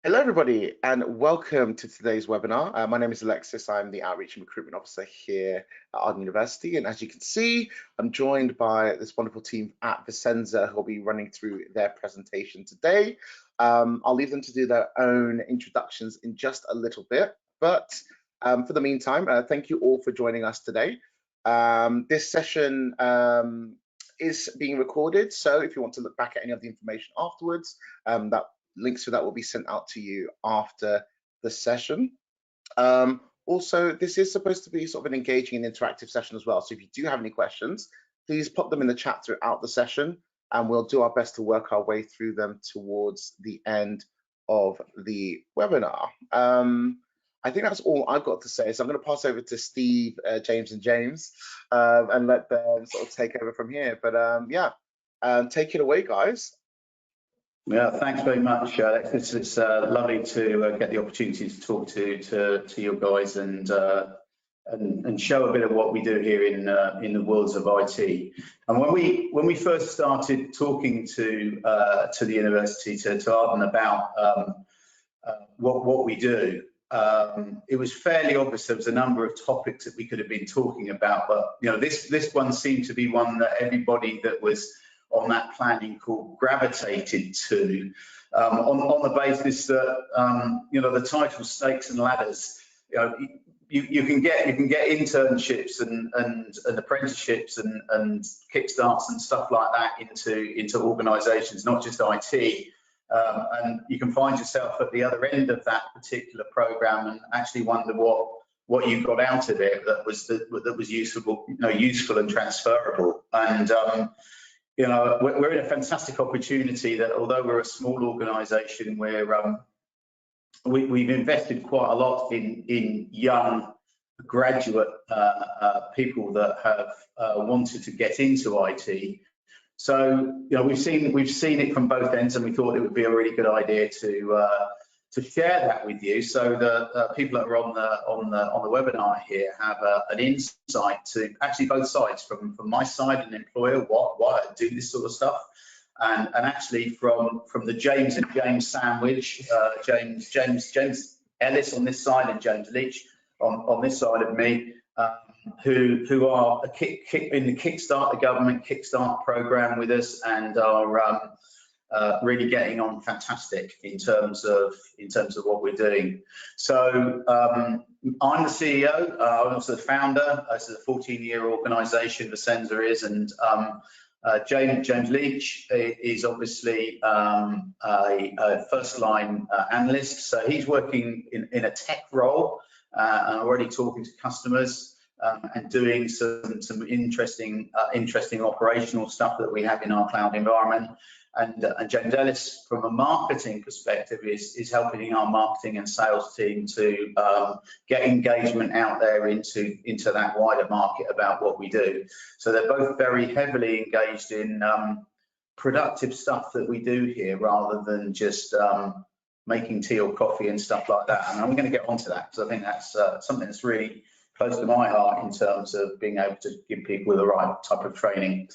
Hello, everybody, and welcome to today's webinar. My name is Alexis. I'm the Outreach and Recruitment Officer here at Arden University. And as you can see, I'm joined by this wonderful team at Vissensa who will be running through their presentation today. I'll leave them to do their own introductions in just a little bit. But for the meantime, thank you all for joining us today. This session is being recorded. So if you want to look back at any of the information afterwards, links to that will be sent out to you after the session. Also, this is supposed to be sort of an engaging and interactive session as well. So if you do have any questions, please pop them in the chat throughout the session, and we'll do our best to work our way through them towards the end of the webinar. I think that's all I've got to say. So I'm going to pass over to Steve, James, and James, and let them sort of take over from here. But yeah, take it away, guys. Yeah, thanks very much, Alex. It's lovely to get the opportunity to talk to you guys and show a bit of what we do here in the worlds of IT. And when we first started talking to the university, to Arden about what we do, it was fairly obvious there was a number of topics that we could have been talking about, but you know, this one seemed to be one that everybody that was on that planning call gravitated to, on the basis that you know, the title Snakes and Ladders. You know, you can get internships and apprenticeships and kickstarts and stuff like that into organisations, not just IT. And you can find yourself at the other end of that particular program and actually wonder what you got out of it that was useful, you know, useful and transferable. And you know, we're in a fantastic opportunity that, although we're a small organisation, we've invested quite a lot in young graduate people that have wanted to get into IT. So, you know, we've seen it from both ends, and we thought it would be a really good idea to share that with you, so the people that are on the webinar here have an insight to actually both sides, from my side, an employer, why I do this sort of stuff, and actually from the James and James sandwich, James Ellis on this side and James Leach on this side of me, who are in the Kickstart, the government Kickstart program with us, and are really getting on fantastic in terms of what we're doing. So I'm the CEO, I'm also the founder. This is a 14-year organisation, Vissensa is, and James Leach is obviously a first-line analyst. So he's working in a tech role and already talking to customers and doing some interesting operational stuff that we have in our cloud environment. And James Ellis, from a marketing perspective, is helping our marketing and sales team to get engagement out there into that wider market about what we do. So they're both very heavily engaged in productive stuff that we do here, rather than just making tea or coffee and stuff like that. And I'm going to get onto that, because I think that's something that's really close to my heart in terms of being able to give people the right type of training.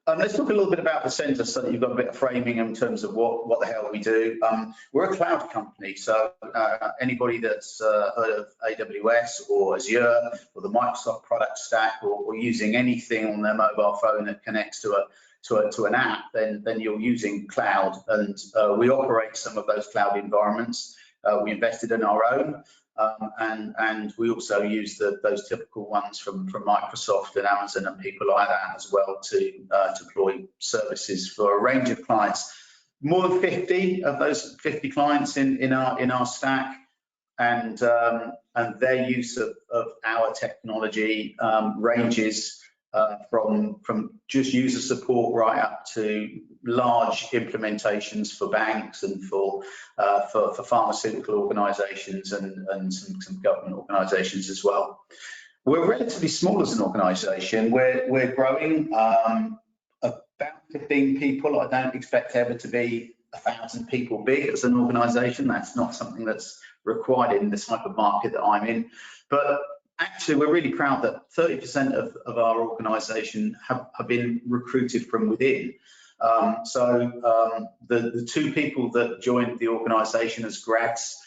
Let's talk a little bit about Vissensa, so that you've got a bit of framing in terms of what the hell we do. We're a cloud company, so anybody that's heard of AWS or Azure or the Microsoft product stack, or using anything on their mobile phone that connects to an app, then you're using cloud. And we operate some of those cloud environments. We invested in our own. And we also use those typical ones from Microsoft and Amazon and people like that as well to deploy services for a range of clients. More than 50 of those 50 clients in our stack, and their use of our technology ranges from just user support right up to large implementations for banks and for pharmaceutical organisations and some government organisations as well. We're relatively small as an organisation. We're growing, about 15 people. I don't expect ever to be 1,000 people big as an organisation. That's not something that's required in the type of market that I'm in. But actually, we're really proud that 30% of our organisation have been recruited from within. The two people that joined the organisation as grads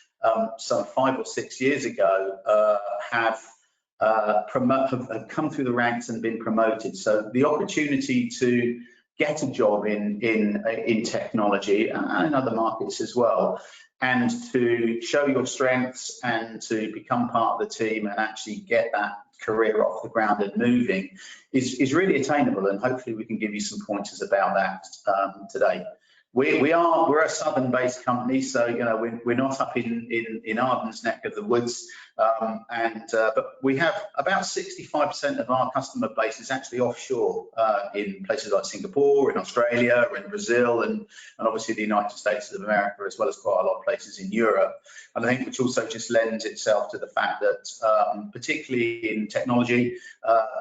some 5 or 6 years ago have come through the ranks and been promoted. So the opportunity to get a job in technology and in other markets as well, and to show your strengths and to become part of the team and actually get that career off the ground and moving is really attainable, and hopefully we can give you some pointers about that today. We're a southern-based company, so we're not up in Arden's neck of the woods, but we have about 65% of our customer base is actually offshore in places like Singapore, in Australia, in Brazil, and obviously the United States of America, as well as quite a lot of places in Europe. And I think which also just lends itself to the fact that, particularly in technology,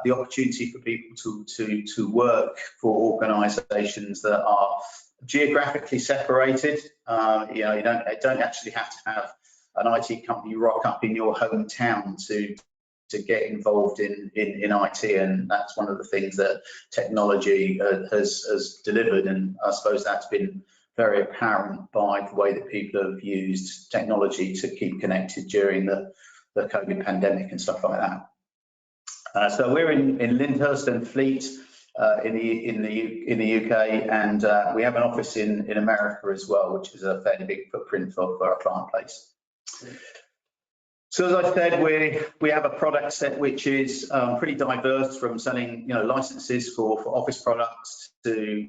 the opportunity for people to work for organisations that are geographically separated. You don't actually have to have an IT company rock up in your hometown to get involved in IT, and that's one of the things that technology has delivered, and I suppose that's been very apparent by the way that people have used technology to keep connected during the COVID pandemic and stuff like that. So we're in Lyndhurst and Fleet in the UK, and we have an office in America as well, which is a fairly big footprint for our client base. So as I said, we have a product set which is pretty diverse, from selling licenses for office products to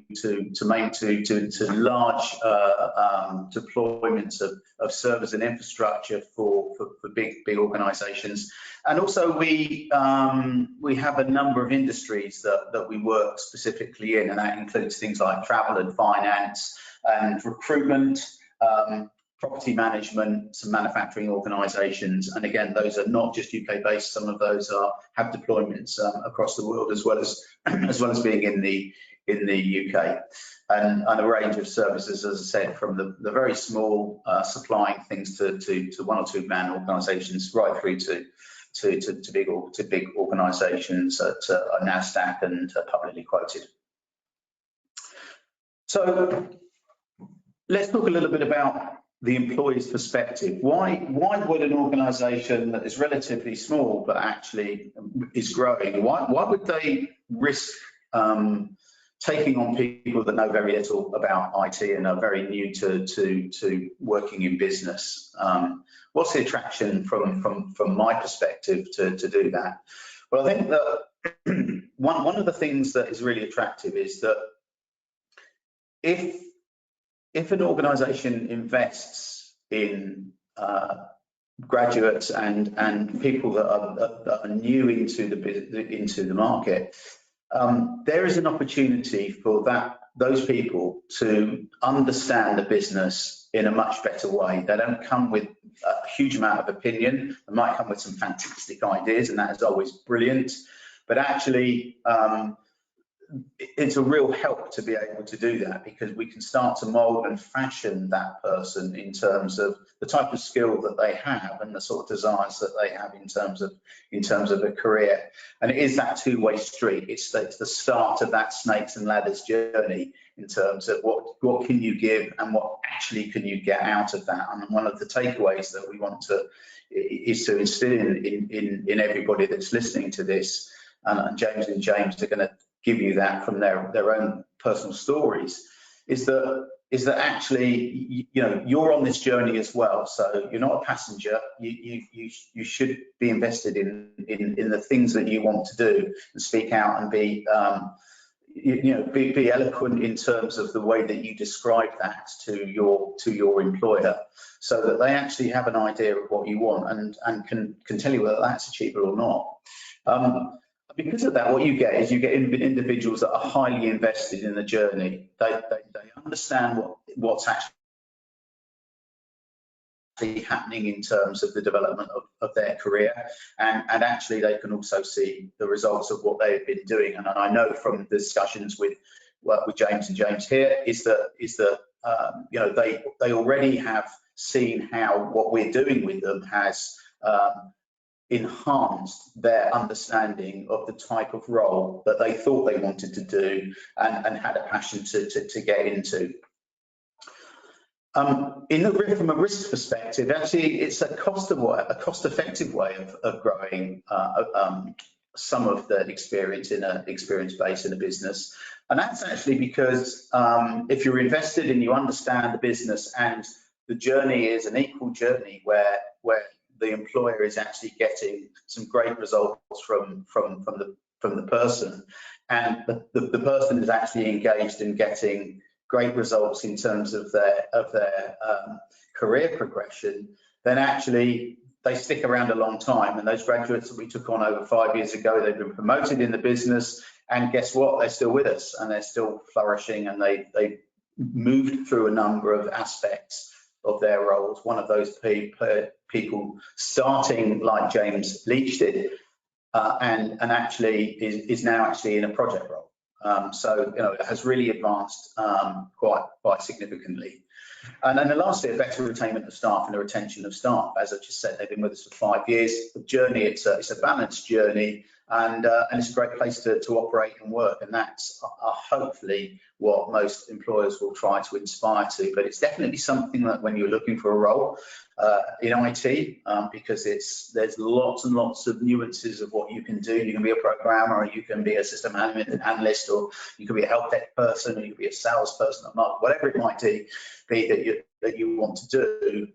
large deployments of servers and infrastructure for big organisations. And also we have a number of industries that we work specifically in, and that includes things like travel and finance and recruitment, property management, some manufacturing organisations, and again, those are not just UK based. Some of those have deployments across the world, as well as being in the UK, and a range of services, as I said, from the very small supplying things to 1 or 2 man organisations, right through to big organisations that are NASDAQ and publicly quoted. So let's talk a little bit about the employee's perspective. Why would an organisation that is relatively small but actually is growing, why would they risk taking on people that know very little about IT and are very new to working in business? What's the attraction from my perspective to do that? Well, I think that one of the things that is really attractive is that if an organisation invests in graduates and people that are new into the market, there is an opportunity for those people to understand the business in a much better way. They don't come with a huge amount of opinion. They might come with some fantastic ideas, and that is always brilliant. But actually, it's a real help to be able to do that, because we can start to mould and fashion that person in terms of the type of skill that they have and the sort of desires that they have in terms of a career. And it is that two-way street. It's the start of that snakes and ladders journey in terms of what can you give and what actually can you get out of that. And one of the takeaways that we want is to instill in everybody that's listening to this, and James are going to give you that from their own personal stories, is that actually you're on this journey as well. So you're not a passenger. You should be invested in the things that you want to do and speak out and be eloquent in terms of the way that you describe that to your employer, so that they actually have an idea of what you want and can tell you whether that's achievable or not. Because of that, what you get is individuals that are highly invested in the journey. They understand what's actually happening in terms of the development of their career, and actually they can also see the results of what they've been doing. And I know from the discussions with James here is that they already have seen how what we're doing with them has enhanced their understanding of the type of role that they thought they wanted to do and had a passion to get into. From a risk perspective, actually, it's a cost-effective way of growing some of the experience base in a business. And that's actually because if you're invested and you understand the business, and the journey is an equal journey where the employer is actually getting some great results from the person, and the person is actually engaged in getting great results in terms of their career progression, then actually they stick around a long time. And those graduates that we took on over 5 years ago, they've been promoted in the business, and guess what? They're still with us and they're still flourishing, and they moved through a number of aspects of their roles. One of those people starting like James Leach did, and actually is now actually in a project role. So it has really advanced quite significantly. And then lastly, a better retainment of staff and the retention of staff. As I just said, they've been with us for 5 years. The journey, it's a balanced journey, and it's a great place to operate and work. And that's hopefully what most employers will try to inspire to. But it's definitely something that when you're looking for a role in IT, because there's lots and lots of nuances of what you can do. You can be a programmer, or you can be a system analyst, or you can be a help desk person, or you can be a salesperson, or whatever it might be that you want to do.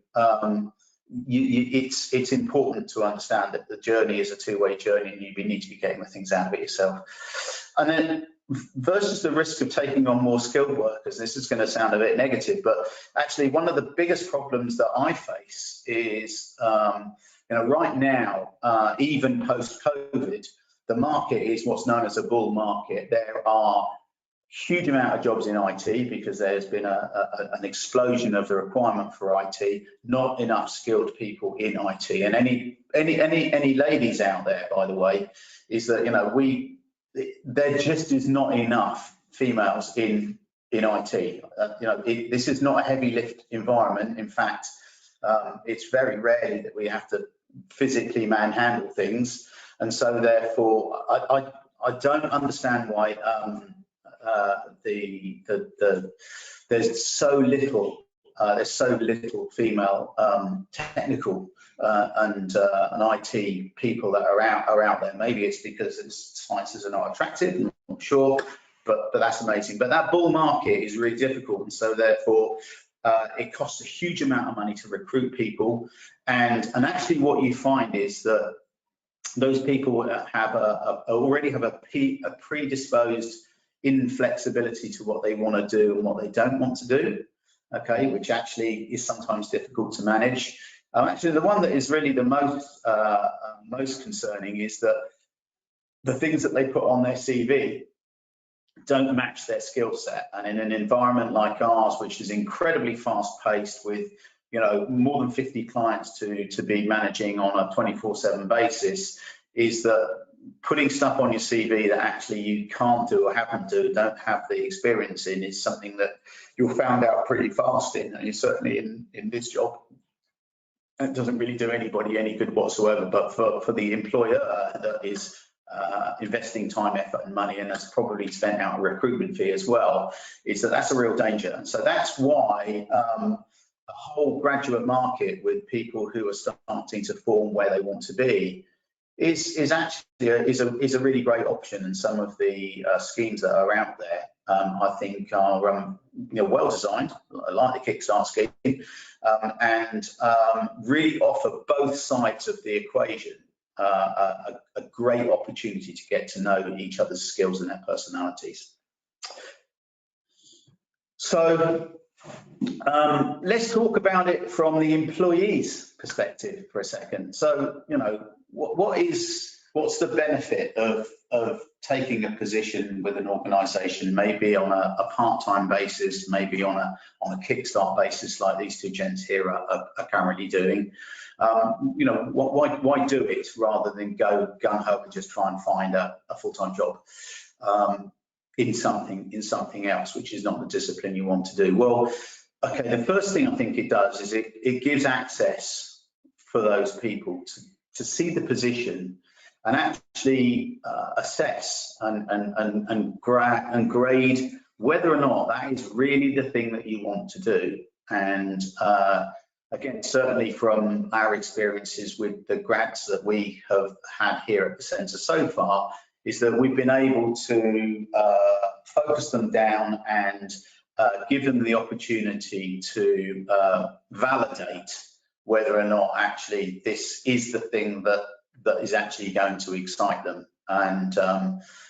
It's important to understand that the journey is a two-way journey, and you need to be getting the things out of it yourself. And then versus the risk of taking on more skilled workers, this is going to sound a bit negative, but actually one of the biggest problems that I face is, right now, even post-COVID, the market is what's known as a bull market. There are huge amount of jobs in IT because there's been an explosion of the requirement for IT, not enough skilled people in IT. And any ladies out there, by the way, is that there just is not enough females in IT. This is not a heavy lift environment. In fact, it's very rarely that we have to physically manhandle things, and so therefore I don't understand why there's so little female technical and IT people that are out there. Maybe it's because sciences are not attractive, I'm not sure, but that's amazing. But that bull market is really difficult, and so therefore it costs a huge amount of money to recruit people, and actually what you find is that those people already have a predisposed inflexibility to what they want to do and what they don't want to do, okay, which actually is sometimes difficult to manage. Actually, the one that is really the most concerning is that the things that they put on their CV don't match their skill set. And in an environment like ours, which is incredibly fast-paced, with more than 50 clients to be managing on a 24/7 basis, is that putting stuff on your CV that actually you can't do or don't have the experience in is something that you'll find out pretty fast and certainly in this job. It doesn't really do anybody any good whatsoever, but for the employer that is investing time, effort and money, and has probably spent out a recruitment fee as well, that's a real danger. And so that's why the whole graduate market, with people who are starting to form where they want to be, is actually a really great option. And some of the schemes that are out there, I think are well designed, like the Kickstart scheme, and really offer both sides of the equation a great opportunity to get to know each other's skills and their personalities. So let's talk about it from the employee's perspective for a second. So what's the benefit of taking a position with an organisation, maybe on a part-time basis, maybe on a Kickstart basis, like these two gents here are currently doing? Why do it rather than go gung-ho and just try and find a full-time job in something else, which is not the discipline you want to do? Well, okay, the first thing I think it does is it gives access for those people to see the position and actually assess and grade whether or not that is really the thing that you want to do. And again, certainly from our experiences with the grads that we have had here at Vissensa so far, is that we've been able to focus them down and give them the opportunity to validate whether or not actually this is the thing that is actually going to excite them. And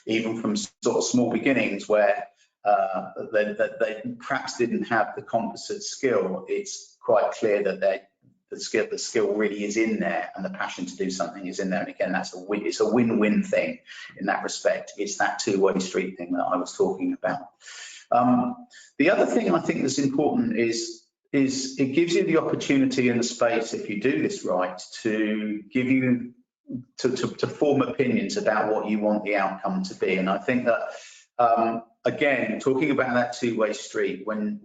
even from sort of small beginnings where they perhaps didn't have the composite skill, it's quite clear that the skill really is in there and the passion to do something is in there. And again, it's a win-win thing in that respect. It's that two-way street thing that I was talking about. The other thing I think that's important is it gives you the opportunity and the space, if you do this right, to give you to form opinions about what you want the outcome to be. And I think that again, talking about that two-way street, when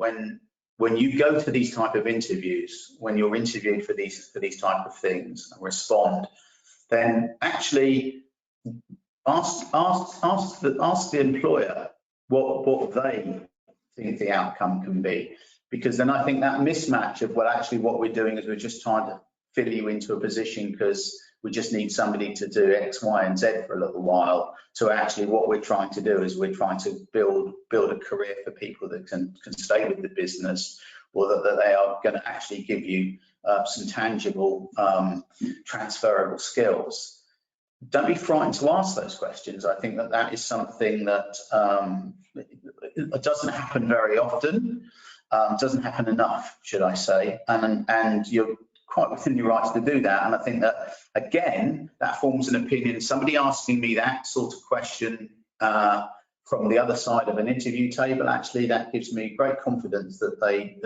you go to these type of interviews, when you're interviewed for these type of things and respond, then actually ask the employer what they think the outcome can be. Because then I think that mismatch of, well, actually what we're doing is we're just trying to fill you into a position because we just need somebody to do X, Y, and Z for a little while, to actually what we're trying to do is we're trying to build a career for people that can stay with the business, or that they are going to actually give you some tangible transferable skills. Don't be frightened to ask those questions. I think that is something that it doesn't happen very often. Doesn't happen enough, should I say, and you're quite within your rights to do that. And I think that, again, that forms an opinion. Somebody asking me that sort of question from the other side of an interview table, actually, that gives me great confidence that they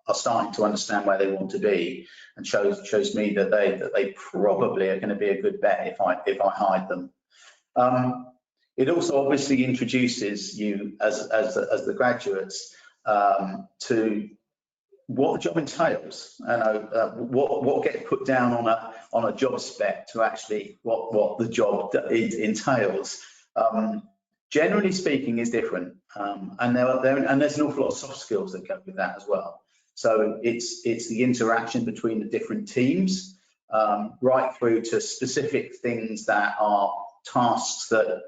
are starting to understand where they want to be, and shows me that they probably are going to be a good bet if I hired them. It also obviously introduces you as the graduates to what the job entails, and what gets put down on a job spec to actually what the job entails. Generally speaking, is different, and there's an awful lot of soft skills that go with that as well. So it's the interaction between the different teams, right through to specific things that are tasks that,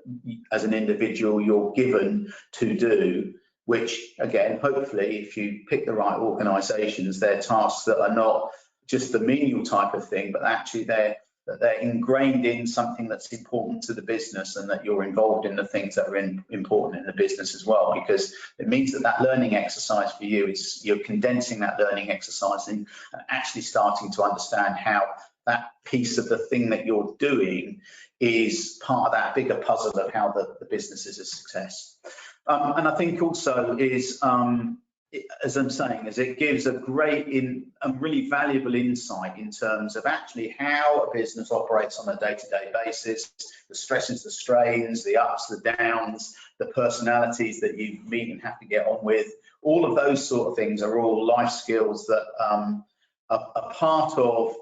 as an individual, you're given to do, which, again, hopefully, if you pick the right organisations, they're tasks that are not just the menial type of thing, but actually they're ingrained in something that's important to the business, and that you're involved in the things that are important in the business as well, because it means that learning exercise for you is, you're condensing that learning exercise and actually starting to understand how that piece of the thing that you're doing is part of that bigger puzzle of how the business is a success. And I think also is, as I'm saying, is it gives a great and really valuable insight in terms of actually how a business operates on a day-to-day basis, the stresses, the strains, the ups, the downs, the personalities that you meet and have to get on with. All of those sort of things are all life skills that are part of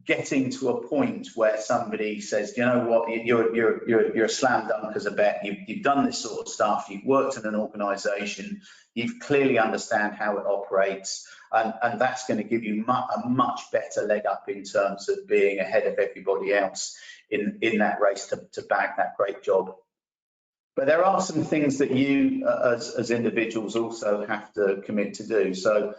getting to a point where somebody says, you know what, you're a slam dunk as a bet. You've done this sort of stuff. You've worked in an organisation. You clearly understand how it operates, and that's going to give you a much better leg up in terms of being ahead of everybody else in that race to bag that great job. But there are some things that you, as individuals, also have to commit to do. So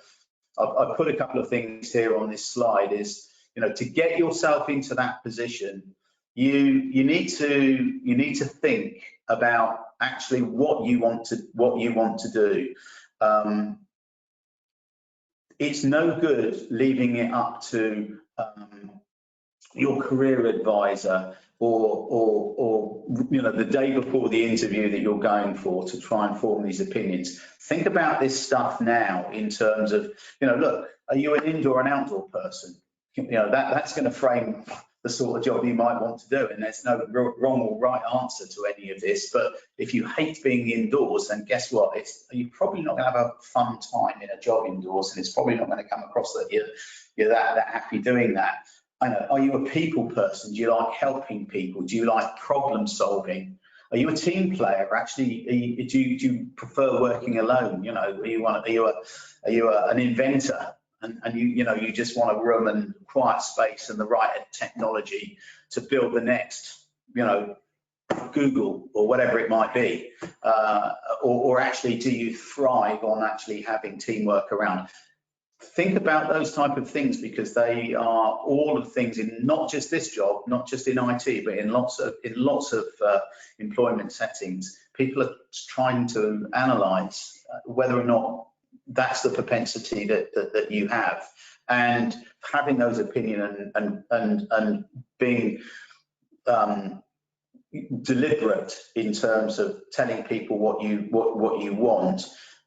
I've put a couple of things here on this slide. Is, you know, to get yourself into that position, you need to think about actually what you want to do. It's no good leaving it up to your career advisor or you know, the day before the interview that you're going for to try and form these opinions. Think about this stuff now in terms of, you know, look, are you an indoor and outdoor person? You know, that's going to frame the sort of job you might want to do, and there's no wrong or right answer to any of this. But if you hate being indoors, then guess what? You're probably not going to have a fun time in a job indoors, and it's probably not going to come across that you're that happy doing that. I know, are you a people person? Do you like helping people? Do you like problem solving? Are you a team player? Actually, do you prefer working alone? You know, are you an inventor? And you just want a room and quiet space and the right technology to build the next, Google or whatever it might be, or actually do you thrive on actually having teamwork around? Think about those type of things, because they are all of things in not just this job, not just in IT, but in lots of employment settings. People are trying to analyze whether or not that's the propensity that you have, and having those opinions and being deliberate in terms of telling people what you want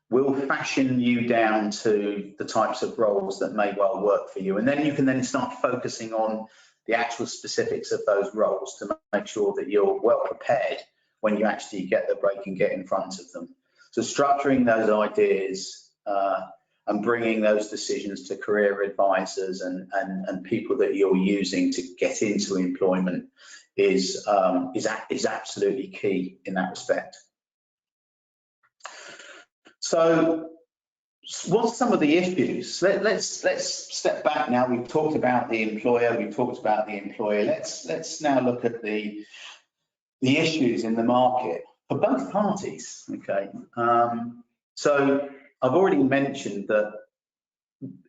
will fashion you down to the types of roles that may well work for you. And then you can then start focusing on the actual specifics of those roles to make sure that you're well prepared when you actually get the break and get in front of them. So structuring those ideas and bringing those decisions to career advisors and people that you're using to get into employment is absolutely key in that respect. So what's some of the issues? Let's step back now. We've talked about the employer, we've talked about the employer. Let's now look at the issues in the market for both parties. Okay. So I've already mentioned that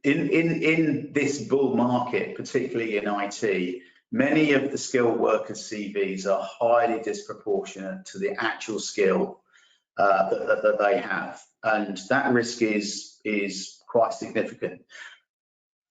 in this bull market, particularly in IT, many of the skilled worker CVs are highly disproportionate to the actual skill that they have, and that risk is quite significant.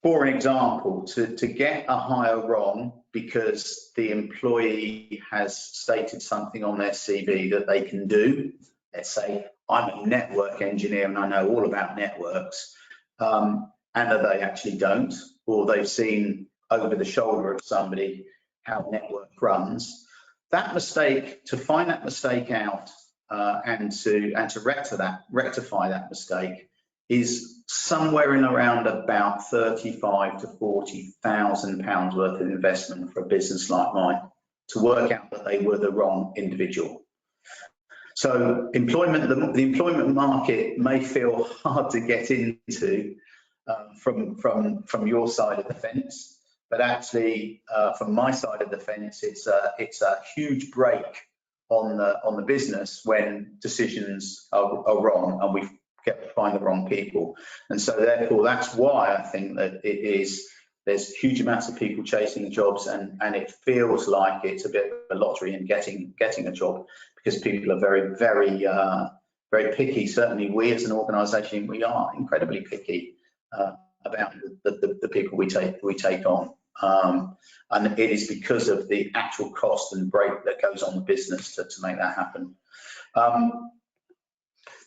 For an example, to get a hire wrong because the employee has stated something on their CV that they can do, let's say I'm a network engineer and I know all about networks, and that they actually don't, or they've seen over the shoulder of somebody how network runs, that mistake, to find that mistake out and to rectify that mistake is somewhere in around about 35 to 40,000 pounds worth of investment for a business like mine to work out that they were the wrong individual. So the employment market may feel hard to get into from your side of the fence, but actually from my side of the fence, it's a huge break on the business when decisions are wrong and we find the wrong people. And so therefore that's why I think that there's huge amounts of people chasing jobs, and it feels like it's a bit of a lottery in getting a job, because people are very picky. Certainly we as an organisation, we are incredibly picky about the people we take on. And it is because of the actual cost and break that goes on the business to make that happen.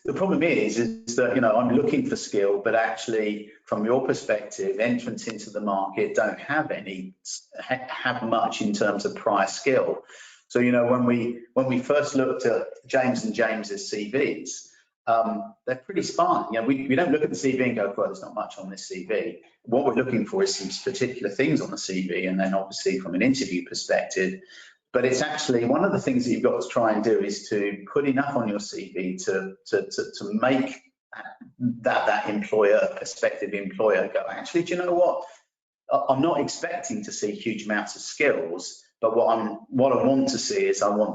The problem is that, I'm looking for skill, but actually from your perspective, entrants into the market don't have much in terms of prior skill. So, when we first looked at James and James's CVs, they're pretty sparse. We don't look at the CV and go, well, there's not much on this CV. What we're looking for is some particular things on the CV, and then obviously from an interview perspective. But it's actually one of the things that you've got to try and do is to put enough on your CV to make that prospective employer go, actually, do you know what? I'm not expecting to see huge amounts of skills, but what I want to see is some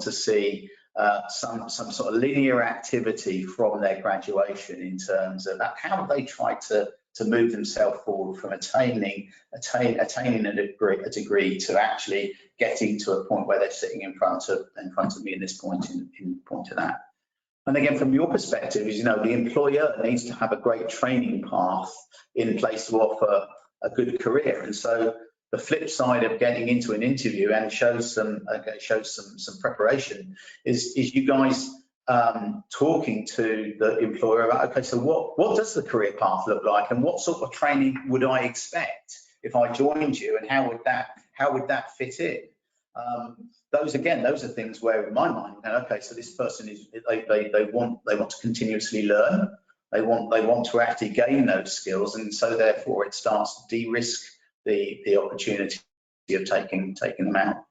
sort of linear activity from their graduation in terms of how they try to move themselves forward from attaining a degree to actually getting to a point where they're sitting in front of me in this point to that. And again, from your perspective, is the employer needs to have a great training path in place to offer a good career. And so the flip side of getting into an interview and shows some preparation is you guys talking to the employer about, okay, so what does the career path look like, and what sort of training would I expect if I joined you, and how would that fit in? Those are things where in my mind, okay, so this person they want to continuously learn, they want to actually gain those skills, and so therefore it starts to de-risk the opportunity of taking them out.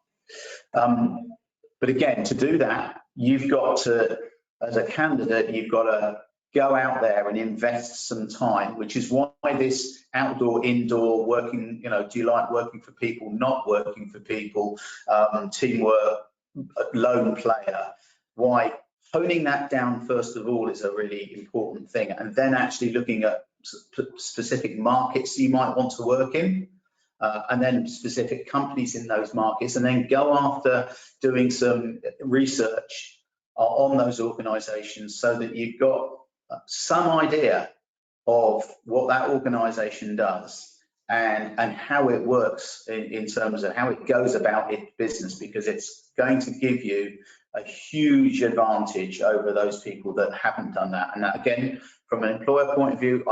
But again, to do that, you've got to, as a candidate, you've got to go out there and invest some time, which is why this outdoor, indoor working, do you like working for people, not working for people, teamwork, lone player, why honing that down first of all is a really important thing, and then actually looking at specific markets you might want to work in, and then specific companies in those markets, and then go after doing some research on those organisations so that you've got some idea of what that organisation does and how it works in terms of how it goes about its business, because it's going to give you a huge advantage over those people that haven't done that. And that, again, from an employer point of view,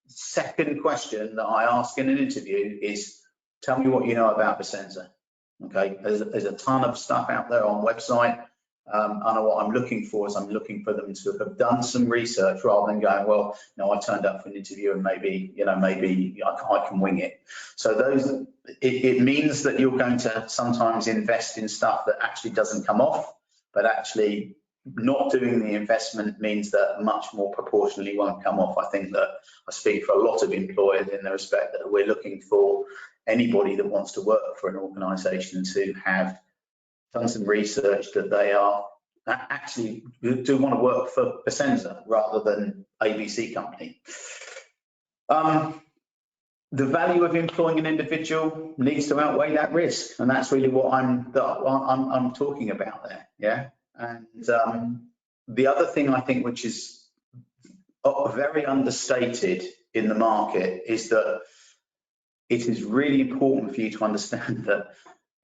second question that I ask in an interview is, tell me what you know about Vissensa. Okay, there's a ton of stuff out there on website. I know what I'm looking for is I'm looking for them to have done some research rather than going, well, no, I turned up for an interview and maybe I can wing it. So it means that you're going to sometimes invest in stuff that actually doesn't come off, but actually not doing the investment means that much more proportionally won't come off. I think that I speak for a lot of employers in the respect that we're looking for anybody that wants to work for an organisation to have done some research that they are actually do want to work for Vissensa rather than ABC company. The value of employing an individual needs to outweigh that risk, and that's really what I'm talking about there. Yeah, and the other thing I think which is very understated in the market is that it is really important for you to understand that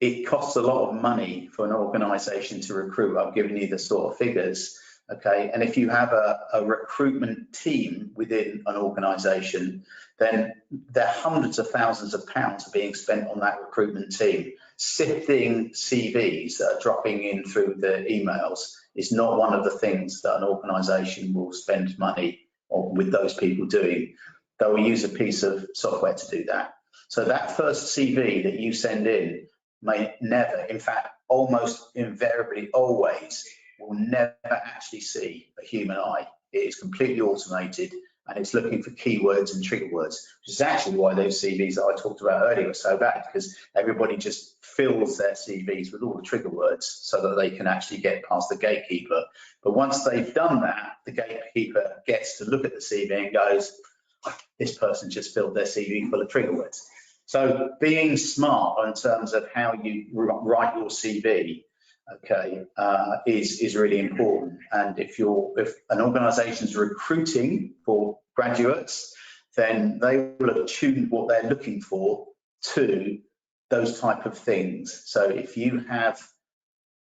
it costs a lot of money for an organisation to recruit. I've given you the sort of figures, okay? And if you have a recruitment team within an organisation, then there are hundreds of thousands of pounds being spent on that recruitment team. Sifting CVs that are dropping in through the emails is not one of the things that an organisation will spend money on with those people doing. They will use a piece of software to do that. So that first CV that you send in may never, in fact, almost invariably always, will never actually see a human eye. It is completely automated and it's looking for keywords and trigger words, which is actually why those CVs that I talked about earlier are so bad, because everybody just fills their CVs with all the trigger words so that they can actually get past the gatekeeper. But once they've done that, the gatekeeper gets to look at the CV and goes, this person just filled their CV full of trigger words. So being smart in terms of how you write your CV, okay, is really important. And if an organisation is recruiting for graduates, then they will attune what they're looking for to those type of things. So if you have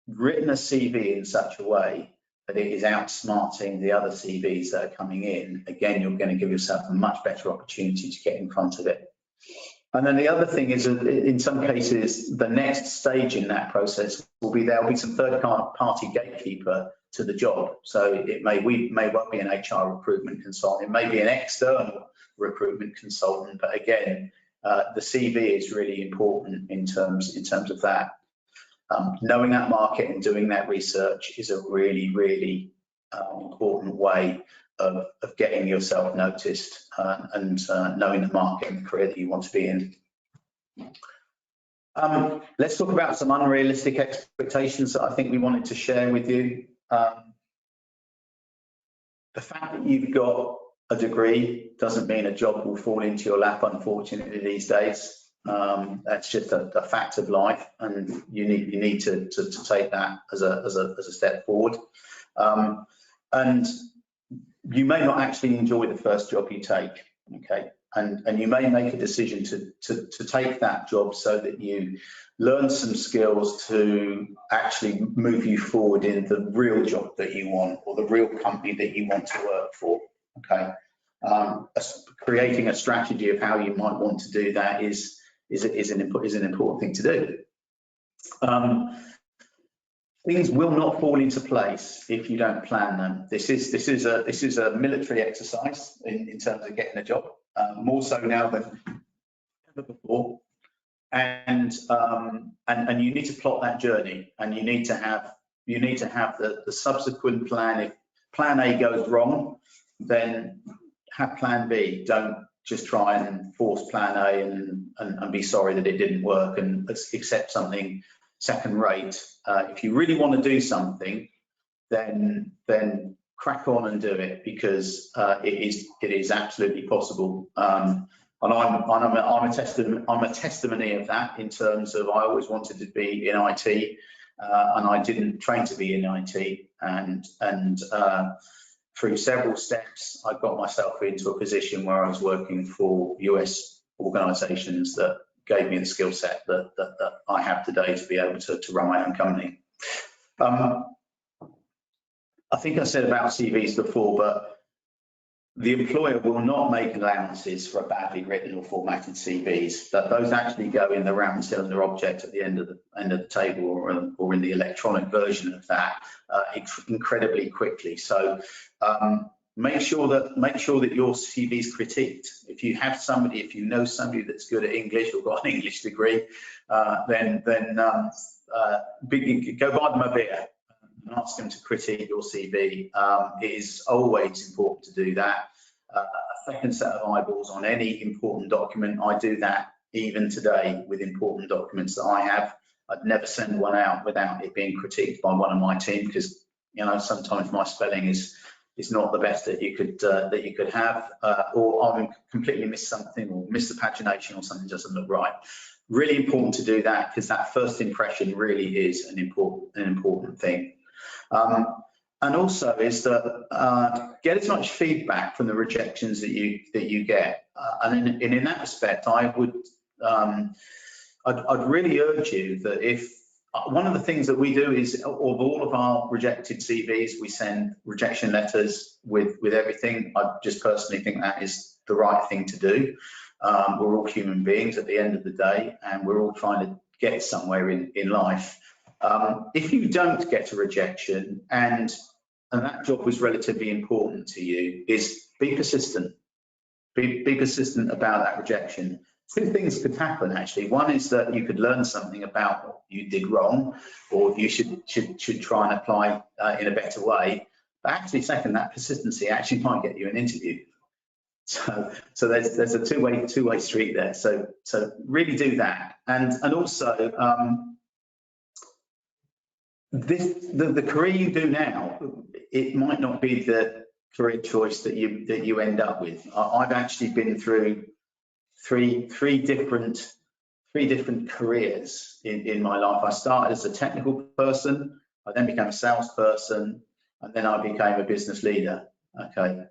written a CV in such a way that it is outsmarting the other CVs that are coming in, again, you're going to give yourself a much better opportunity to get in front of it. And then the other thing is, in some cases, the next stage in that process will be there'll be some third-party gatekeeper to the job. So it may well be an HR recruitment consultant, it may be an external recruitment consultant, but again, the CV is really important in terms of that. Knowing that market and doing that research is a really, really important way of getting yourself noticed and knowing the market and the career that you want to be in. Let's talk about some unrealistic expectations that I think we wanted to share with you. The fact that you've got a degree doesn't mean a job will fall into your lap, unfortunately, these days. That's just a fact of life, and you need to take that as a step forward. And you may not actually enjoy the first job you take, okay? And you may make a decision to take that job so that you learn some skills to actually move you forward in the real job that you want or the real company that you want to work for, okay? Creating a strategy of how you might want to do that is an important thing to do. Things will not fall into place if you don't plan them. This is a military exercise in terms of getting a job, more so now than ever before. and you need to plot that journey, and you need to have the subsequent plan. If plan A goes wrong, then have plan B. Don't just try and force plan A and be sorry that it didn't work and accept something second rate. If you really want to do something, then crack on and do it, because it is absolutely possible. And I'm a testimony of that, in terms of I always wanted to be in IT, and I didn't train to be in IT, and through several steps, I got myself into a position where I was working for US organisations that gave me the skill set that I have today to be able to run my own company. I think I said about CVs before, but the employer will not make allowances for a badly written or formatted CVs. That those actually go in the round cylinder object at the end of the table, or in the electronic version of that, incredibly quickly. So make sure that your CV is critiqued. If you know somebody that's good at English or got an English degree, then go buy them a beer and ask them to critique your CV. It is always important to do that. A second set of eyeballs on any important document. I do that even today with important documents that I have. I'd never send one out without it being critiqued by one of my team, because sometimes my spelling is not the best that you could have, or I completely miss something, or miss the pagination, or something doesn't look right. Really important to do that, because that first impression really is an important thing. And also is that get as much feedback from the rejections that you get, and in that respect, I'd really urge you that if one of the things that we do is, of all of our rejected CVs, we send rejection letters with everything. I just personally think that is the right thing to do. We're all human beings at the end of the day, and we're all trying to get somewhere in life. If you don't get a rejection, and that job was relatively important to you, is be persistent. Be persistent about that rejection. Two things could happen, actually. One is that you could learn something about what you did wrong, or you should try and apply in a better way. But actually, second, that persistency actually might get you an interview. So there's a two-way street there. So really do that, and also the career you do now, it might not be the career choice that you end up with. I've actually been through three different careers in my life. I started as a technical person, I then became a salesperson, and then I became a business leader. Okay,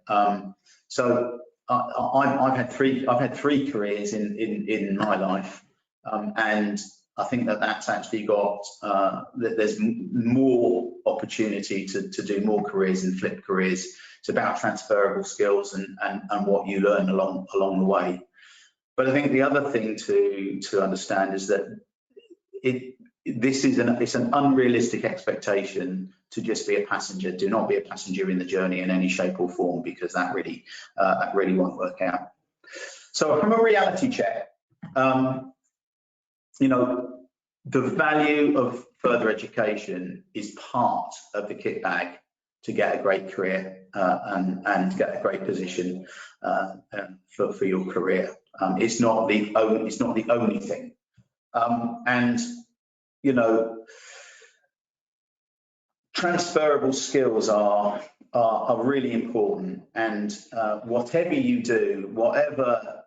so I've had three careers in my life, and I think that's actually got there's more opportunity to do more careers and flip careers. It's about transferable skills and what you learn along the way. But I think the other thing to understand is that it's an unrealistic expectation to just be a passenger. Do not be a passenger in the journey in any shape or form, because that really won't work out. So from a reality check, the value of further education is part of the kit bag to get a great career and get a great position for your career. It's not the only thing. And transferable skills are really important. And whatever you do, whatever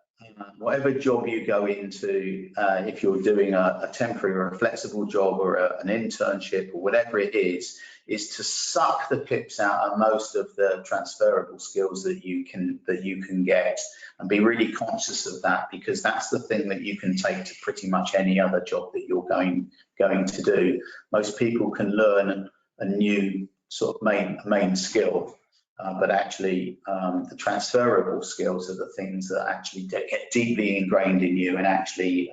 job you go into, if you're doing a temporary or a flexible job or an internship or whatever it is to suck the pips out of most of the transferable skills that you can get, and be really conscious of that, because that's the thing that you can take to pretty much any other job that you're going to do. Most people can learn a new sort of main skill. But actually, the transferable skills are the things that actually get deeply ingrained in you and actually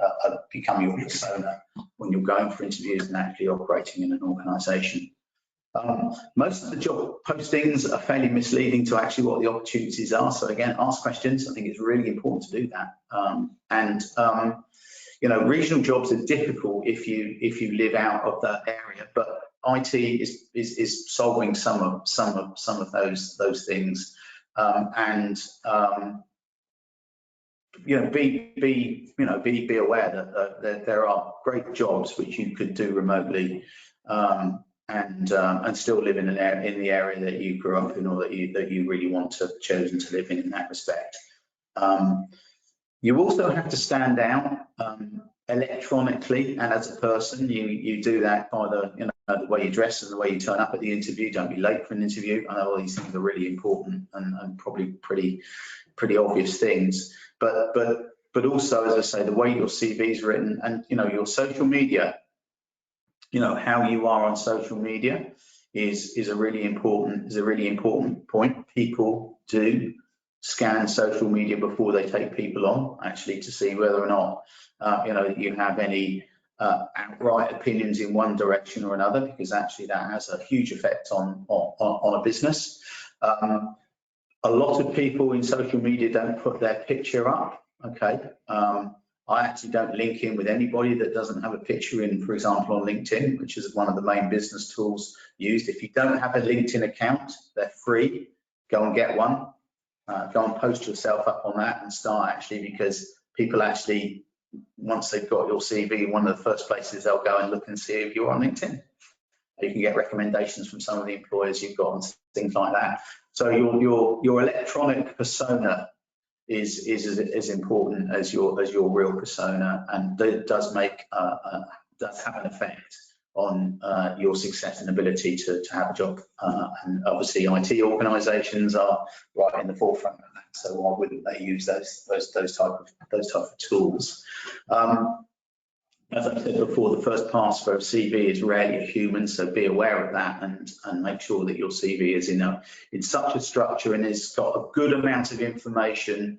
become your persona when you're going for interviews and actually operating in an organisation. Most of the job postings are fairly misleading to actually what the opportunities are. So again, ask questions. I think it's really important to do that. regional jobs are difficult if you live out of that area, but IT is solving some of those things, be aware that there are great jobs which you could do remotely, and still live in the area that you grew up in, or that you really want to chosen to live in that respect. You also have to stand out electronically and as a person. You do that by the way you dress and the way you turn up at the interview. Don't be late for an interview. I know all these things are really important and probably pretty obvious things, but also, as I say, the way your CV is written, and your social media, how you are on social media is a really important point. People do scan social media before they take people on, actually, to see whether or not you have any outright opinions in one direction or another, because actually that has a huge effect on a business. A lot of people in social media don't put their picture up. Okay, I actually don't link in with anybody that doesn't have a picture in, for example, on LinkedIn, which is one of the main business tools used. If you don't have a LinkedIn account, they're free. Go and get one. Go and post yourself up on that and start, actually, because people actually, once they've got your CV, one of the first places they'll go and look and see if you're on LinkedIn. You can get recommendations from some of the employers you've got and things like that. So your electronic persona is as important as your real persona, and it does have an effect on your success and ability to have a job. And obviously, IT organisations are right in the forefront of that. So why wouldn't they use those type of tools? As I said before, the first pass for a CV is rarely a human, so be aware of that and make sure that your CV is in such a structure and it's got a good amount of information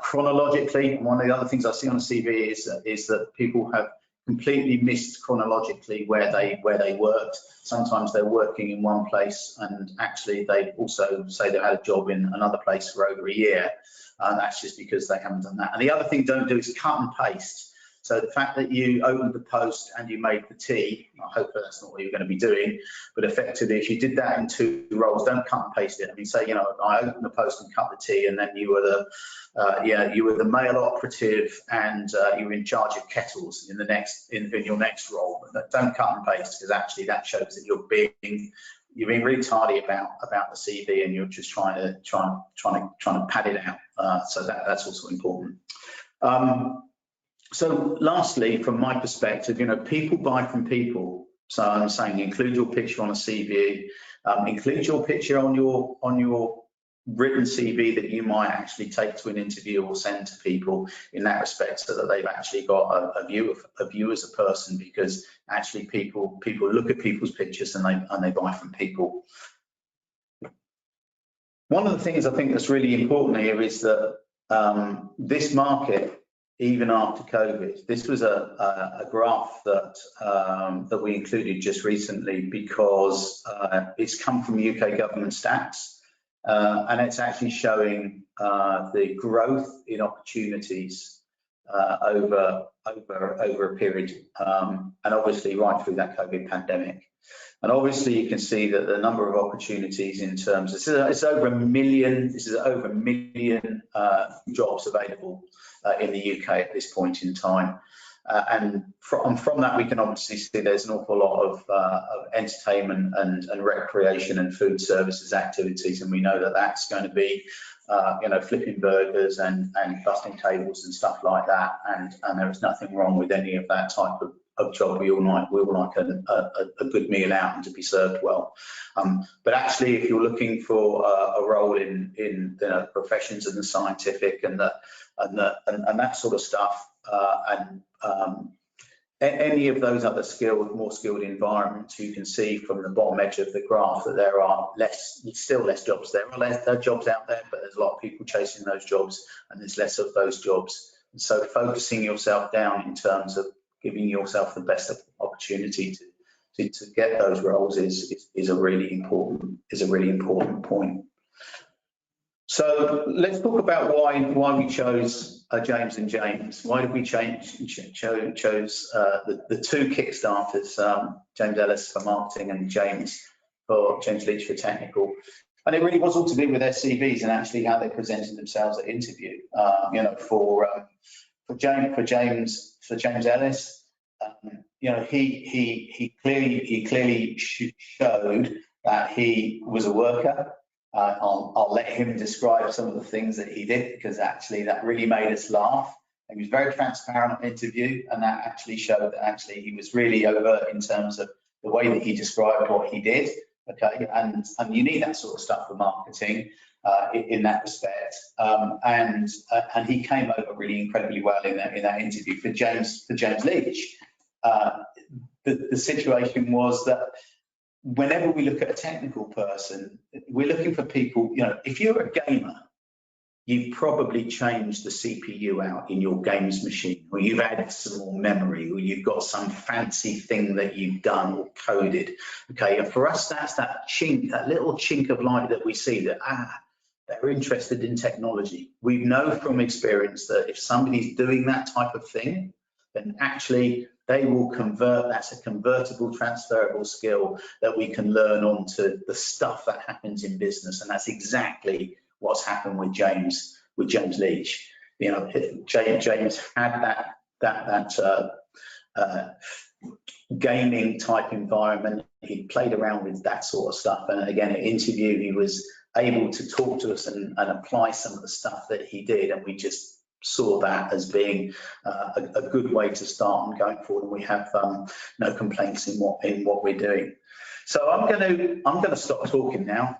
chronologically. One of the other things I see on a CV is that people have completely missed chronologically where they worked. Sometimes they're working in one place and actually they also say they had a job in another place for over a year. That's just because they haven't done that. And the other thing don't do is cut and paste. So the fact that you opened the post and you made the tea, I hope that's not what you're going to be doing, but effectively, if you did that in 2 roles, don't cut and paste it. I mean, say, I opened the post and cut the tea, and then you were the male operative and you were in charge of kettles in your next role. But don't cut and paste, because actually that shows that you're being really tardy about the CV, and you're just trying to pad it out. So that's also important. So lastly, from my perspective, people buy from people. So I'm saying include your picture on a CV, include your picture on your written CV that you might actually take to an interview or send to people in that respect, so that they've actually got a view as a person, because actually people look at people's pictures and they buy from people. One of the things I think that's really important here is that this market, even after COVID, this was a graph that we included just recently, because it's come from UK government stats, and it's actually showing the growth in opportunities over a period, and obviously right through that COVID pandemic. And obviously you can see that the number of opportunities in terms of, it's over a million, this is over a million jobs available in the UK at this point in time. And from that, we can obviously see there's an awful lot of entertainment and recreation and food services activities, and we know that that's going to be flipping burgers and busting tables and stuff like that, and there is nothing wrong with any of that type of job. We all like a good meal out and to be served well. But actually, if you're looking for a role in the professions and the scientific and that sort of stuff, any of those other more skilled environments, you can see from the bottom edge of the graph that there are still less jobs. There are jobs out there, but there's a lot of people chasing those jobs, and there's less of those jobs. And so focusing yourself down in terms of giving yourself the best opportunity to get those roles is a really important point. So let's talk about why we chose James and James. Why did we chose the two Kickstarters, James Ellis for marketing and James Leach for technical? And it really was all to do with their CVs and actually how they presented themselves at interview. You know, for James Ellis, you know, he clearly showed that he was a worker. I'll let him describe some of the things that he did, because actually that really made us laugh. He was very transparent on interview, and that actually showed that actually he was really overt in terms of the way that he described what he did. Okay, and you need that sort of stuff for marketing in that respect. And he came over really incredibly well in that interview. For James Leach, the situation was that whenever we look at a technical person, we're looking for people, you know, if you're a gamer, you've probably changed the CPU out in your games machine, or you've added some more memory, or you've got some fancy thing that you've done or coded. Okay, and for us, that's that chink, that little chink of light that we see that, they're interested in technology. We know from experience that if somebody's doing that type of thing, then actually they will convert. That's a convertible, transferable skill that we can learn onto the stuff that happens in business. And that's exactly what's happened with James Leach. You know, James had that gaming type environment. He played around with that sort of stuff. And again, at interview, he was able to talk to us and apply some of the stuff that he did. And we just saw that as being a good way to start and going forward. And we have no complaints in what we're doing. So I'm going to stop talking now,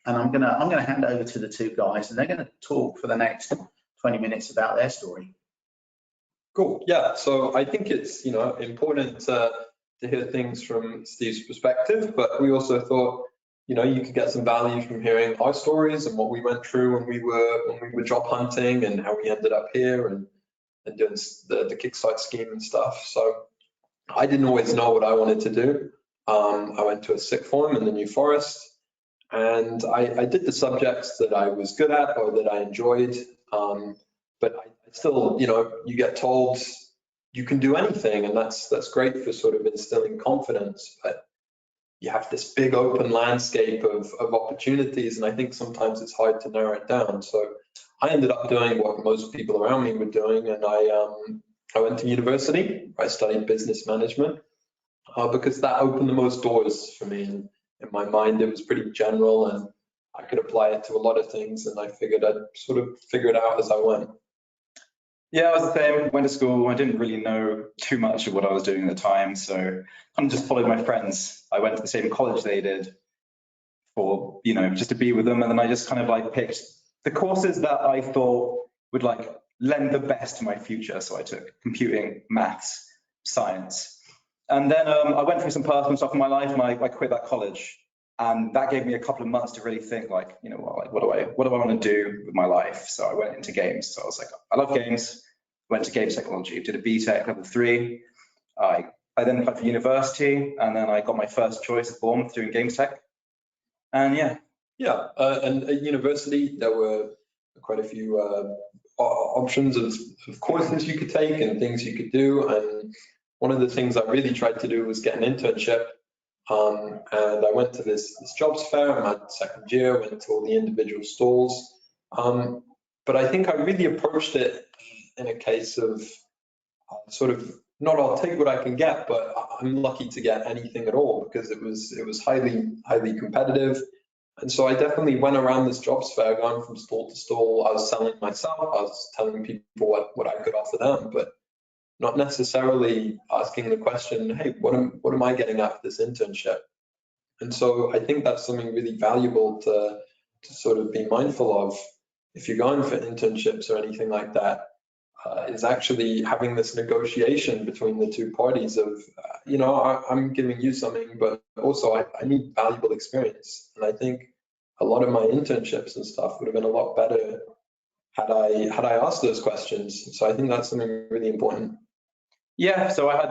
and I'm going to hand over to the two guys, and they're going to talk for the next 20 minutes about their story. Cool. Yeah. So I think it's, you know, important to hear things from Steve's perspective, but we also thought, you know, you could get some value from hearing our stories and what we went through when we were job hunting and how we ended up here and doing the Kickstart scheme and stuff. So I didn't always know what I wanted to do. I went to a sixth form in the New Forest, and I did the subjects that I was good at or that I enjoyed. But I still, you know, you get told you can do anything, and that's great for sort of instilling confidence. But you have this big open landscape of opportunities, and I think sometimes it's hard to narrow it down. So I ended up doing what most people around me were doing, and I went to university. I studied business management because that opened the most doors for me. And in my mind, it was pretty general, and I could apply it to a lot of things, and I figured I'd sort of figure it out as I went. Yeah, I was the same. Went to school. I didn't really know too much of what I was doing at the time, so I kind of just followed my friends. I went to the same college they did for, you know, just to be with them, and then I just kind of like picked the courses that I thought would like lend the best to my future. So I took computing, maths, science, and then I went through some personal stuff in my life, and I quit that college, and that gave me a couple of months to really think, like, you know, what do I want to do with my life? So I went into games. So I was like, I love games. Went to games technology, did a BTEC level 3. I then applied for university, and then I got my first choice at Bournemouth doing games tech. And yeah, and at university there were quite a few options of courses you could take and things you could do. And one of the things I really tried to do was get an internship. And I went to this jobs fair in my second year, went to all the individual stalls. But I think I really approached it in a case of sort of not I'll take what I can get, but I'm lucky to get anything at all, because it was highly competitive. And so I definitely went around this jobs fair, going from stall to stall. I was selling myself, I was telling people what I could offer them, but not necessarily asking the question, hey, what am I getting out of this internship? And so I think that's something really valuable to sort of be mindful of if you're going for internships or anything like that, is actually having this negotiation between the two parties of, you know, I'm giving you something, but also I need valuable experience. And I think a lot of my internships and stuff would have been a lot better had I asked those questions. So I think that's something really important. Yeah, so I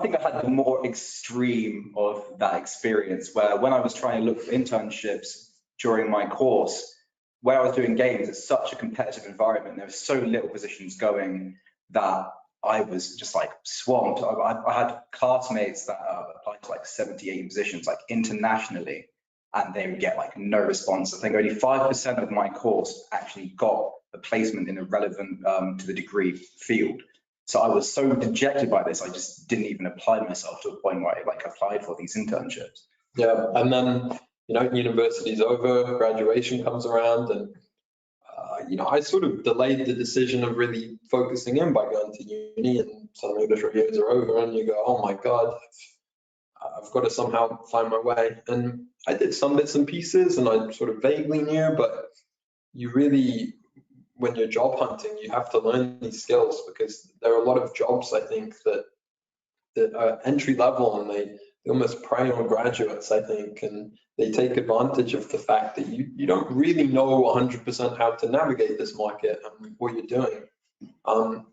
think I had the more extreme of that experience, where when I was trying to look for internships during my course, where I was doing games, it's such a competitive environment. There was so little positions going that I was just like swamped. I had classmates that applied to like 78 positions, like internationally, and they would get like no response. I think only 5% of my course actually got a placement in a relevant to the degree field. So I was so dejected by this, I just didn't even apply myself to a point where I like applied for these internships. Yeah, and then, you know, university's over, graduation comes around, and you know, I sort of delayed the decision of really focusing in by going to uni, and suddenly the 3 years are over and you go, oh my God, I've got to somehow find my way. And I did some bits and pieces and I sort of vaguely knew, but you really, when you're job hunting, you have to learn these skills, because there are a lot of jobs, I think, that are entry level, and they almost prey on graduates, I think, and they take advantage of the fact that you don't really know 100% how to navigate this market and what you're doing. And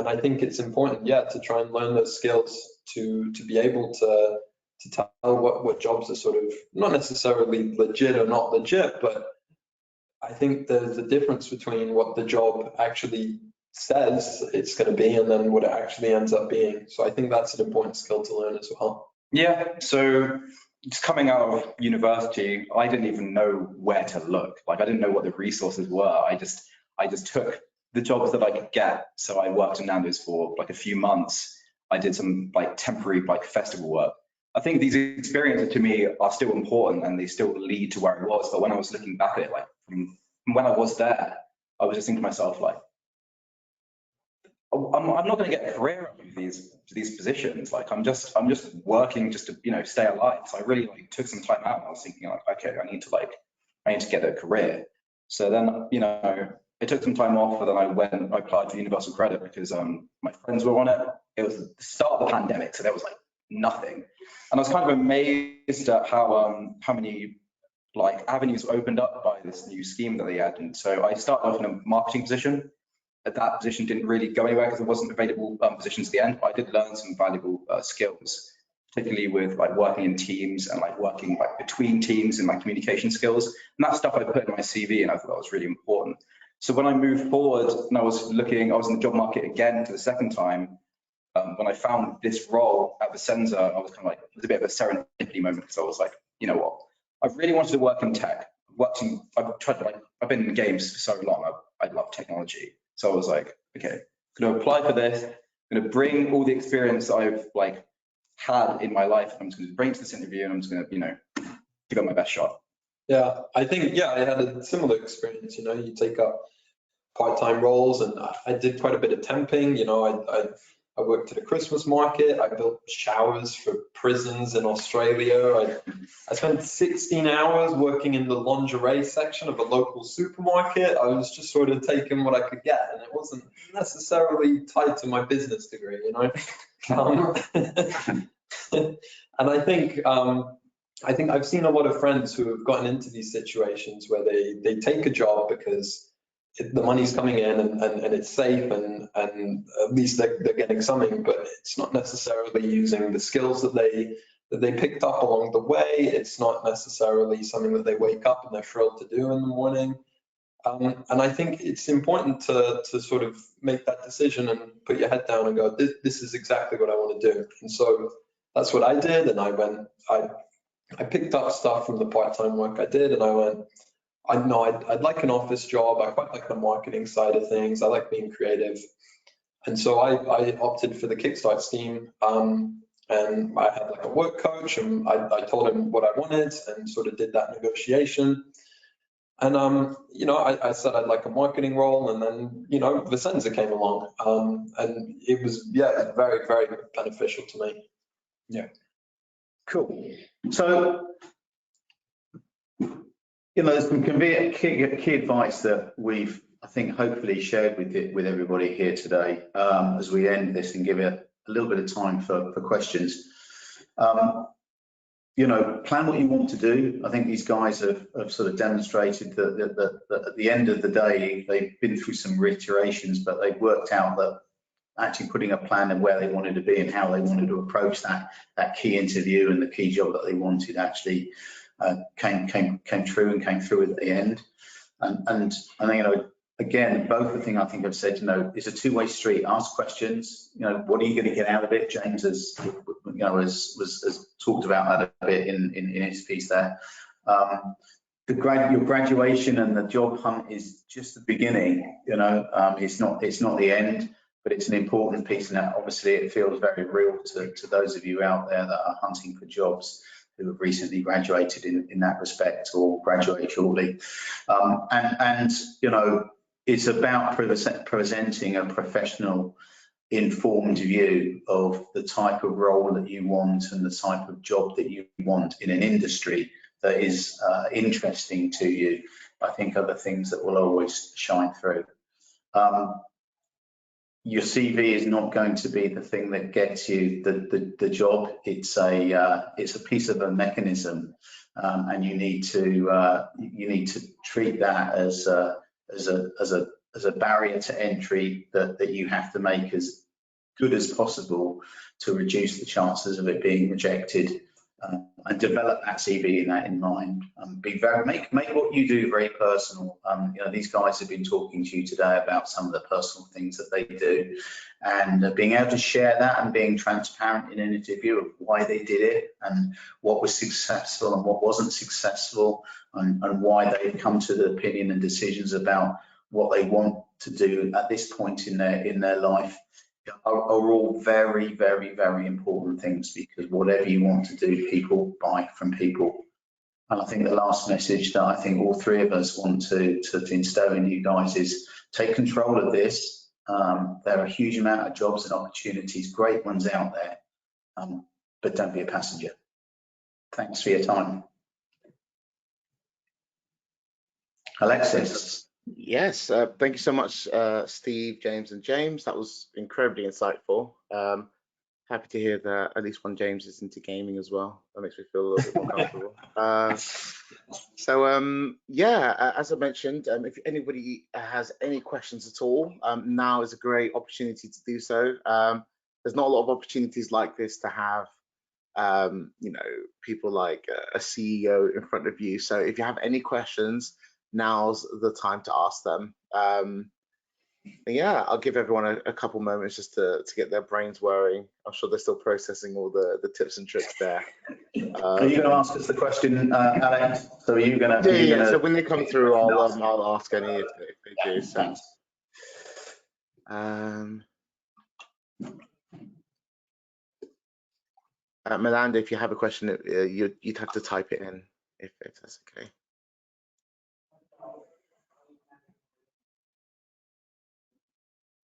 I think it's important, yeah, to try and learn those skills to be able to tell what jobs are sort of not necessarily legit or not legit, but I think there's a difference between what the job actually says it's going to be and then what it actually ends up being. So I think that's an important skill to learn as well. Yeah, so just coming out of university, I didn't even know where to look. Like I didn't know what the resources were. I just took the jobs that I could get. So I worked in Nando's for like a few months. I did some like temporary like festival work. I think these experiences to me are still important and they still lead to where I was. But when I was looking back at it, like from when I was there, I was just thinking to myself, like, I'm not going to get a career out of these positions. Like I'm just working just to, you know, stay alive. So I really like took some time out and I was thinking like, okay, I need to get a career. So then, you know, it took some time off, and then I applied for universal credit because my friends were on it. It was the start of the pandemic, so there was like nothing. And I was kind of amazed at how many like avenues opened up by this new scheme that they had. And so I started off in a marketing position. That position didn't really go anywhere because there wasn't available positions at the end, but I did learn some valuable skills, particularly with like working in teams and like working like between teams and my communication skills. And that stuff I put in my CV and I thought that was really important. So when I moved forward and I was in the job market again for the second time, when I found this role at Vissensa, I was kind of like, it was a bit of a serendipity moment, because I was like, you know what, I've really wanted to work in tech. I've been in games for so long. I love technology. So I was like, okay, I'm going to apply for this. I'm going to bring all the experience I've like had in my life. I'm just going to bring it to this interview, and I'm just going to, you know, give it my best shot. Yeah, I think, yeah, I had a similar experience. You know, you take up part-time roles, and I did quite a bit of temping. You know, I worked at a Christmas market. I built showers for prisons in Australia. I spent 16 hours working in the lingerie section of a local supermarket. I was just sort of taking what I could get, and it wasn't necessarily tied to my business degree, you know. And I think I've seen a lot of friends who have gotten into these situations where they take a job because the money's coming in and it's safe, and at least they're getting something, but it's not necessarily using the skills that they picked up along the way. It's not necessarily something that they wake up and they're thrilled to do in the morning. And I think it's important to sort of make that decision and put your head down and go, this is exactly what I want to do. And so that's what I did. And I picked up stuff from the part-time work I did, and I went, I'd like an office job. I quite like the marketing side of things. I like being creative. And so I opted for the Kickstart scheme. And I had like a work coach, and I told him what I wanted and sort of did that negotiation. And, you know, I said I'd like a marketing role, and then, you know, Vissensa came along. And it was, yeah, very, very beneficial to me. Yeah. Cool. So, you know, there's some key advice that we've, I think, hopefully shared with everybody here today as we end this and give it a little bit of time for questions. You know, plan what you want to do. I think these guys have sort of demonstrated that at the end of the day, they've been through some reiterations, but they've worked out that actually putting a plan and where they wanted to be and how they wanted to approach that key interview and the key job that they wanted actually came true and came through at the end. And you know, again, both the thing I think I've said, you know, it's a two-way street. Ask questions. You know, what are you going to get out of it? James has, you know, has talked about that a bit in his piece there. Your graduation and the job hunt is just the beginning. You know, it's not the end, but it's an important piece. And obviously, it feels very real to those of you out there that are hunting for jobs who have recently graduated in that respect or graduate shortly. And you know, it's about presenting a professional, informed view of the type of role that you want and the type of job that you want in an industry that is interesting to you. I think are the things that will always shine through. Your CV is not going to be the thing that gets you the job. It's a piece of a mechanism, and you need to treat that as a barrier to entry that you have to make as good as possible to reduce the chances of it being rejected. And develop that CV in mind. Make what you do very personal. You know, these guys have been talking to you today about some of the personal things that they do, and being able to share that and being transparent in an interview of why they did it and what was successful and what wasn't successful, and why they've come to the opinion and decisions about what they want to do at this point in their life. Are all very, very, very important things, because whatever you want to do, people buy from people. And I think the last message that I think all three of us want to instill in you guys is take control of this. There are a huge amount of jobs and opportunities, great ones out there, but don't be a passenger. Thanks for your time. Alexis. Yes, thank you so much, Steve, James, and James. That was incredibly insightful. Happy to hear that at least one James is into gaming as well. That makes me feel a little bit more comfortable. Yeah, as I mentioned, if anybody has any questions at all, now is a great opportunity to do so. There's not a lot of opportunities like this to have, you know, people like a CEO in front of you. So if you have any questions, now's the time to ask them. Yeah, I'll give everyone a couple moments just to get their brains whirring. I'm sure they're still processing all the tips and tricks there. Are you going to ask us the question, Alex? So are you going to? Yeah. So when they come through, I'll ask any if they do. So. Melinda, if you have a question, you'd have to type it in if that's okay.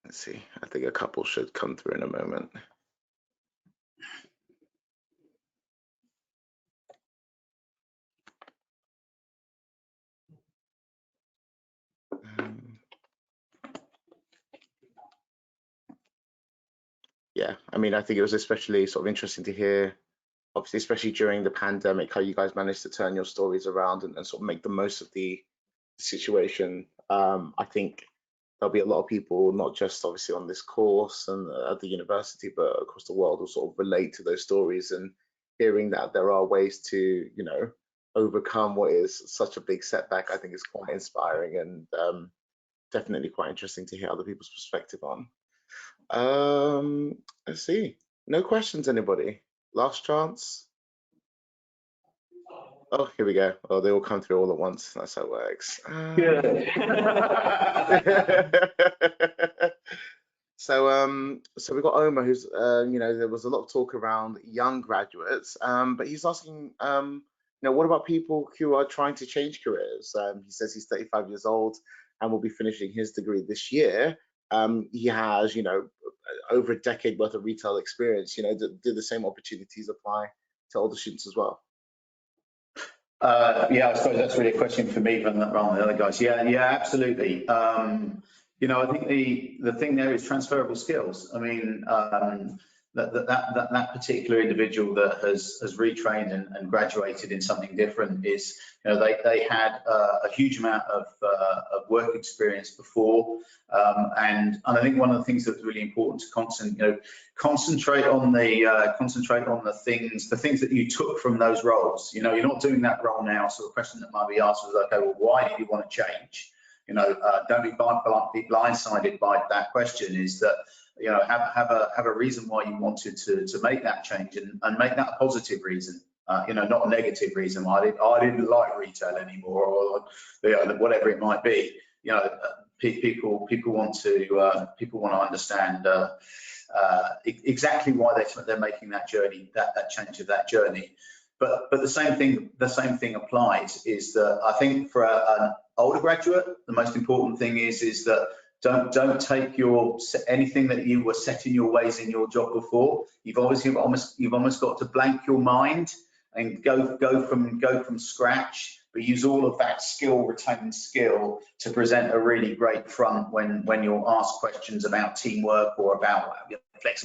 Let's see. I think a couple should come through in a moment. Yeah, I mean, I think it was especially sort of interesting to hear, obviously, especially during the pandemic, how you guys managed to turn your stories around and sort of make the most of the situation. I think there'll be a lot of people, not just obviously on this course and at the university, but across the world, will sort of relate to those stories, and hearing that there are ways to, you know, overcome what is such a big setback, I think is quite inspiring, and definitely quite interesting to hear other people's perspective on. Let's see. No questions, anybody? Last chance. Oh, here we go. Oh, they all come through all at once. That's how it works. Good. So we've got Omar, who's you know, there was a lot of talk around young graduates, but he's asking, you know, what about people who are trying to change careers? He says he's 35 years old and will be finishing his degree this year. He has, you know, over a decade worth of retail experience. You know, do the same opportunities apply to older students as well? Yeah, I suppose that's really a question for me rather than the other guys. Yeah, absolutely. You know, I think the thing there is transferable skills. I mean, that particular individual that has retrained and graduated in something different is, they had a huge amount of work experience before, and I think one of the things that's really important to concentrate on the things that you took from those roles. You're not doing that role now, so the question that might be asked is, okay, well, why did you want to change? Don't be blindsided by that question. Is that have a reason why you wanted to make that change, and make that a positive reason, not a negative reason. I didn't like retail anymore, or whatever it might be. People want to understand exactly why they're making that journey, that change of that journey. But the same thing applies. Is that I think for an older graduate, the most important thing is that don't take anything that you were set in your ways in your job before. You've almost got to blank your mind and go from scratch, but use all of that retained skill to present a really great front when you're asked questions about teamwork, or about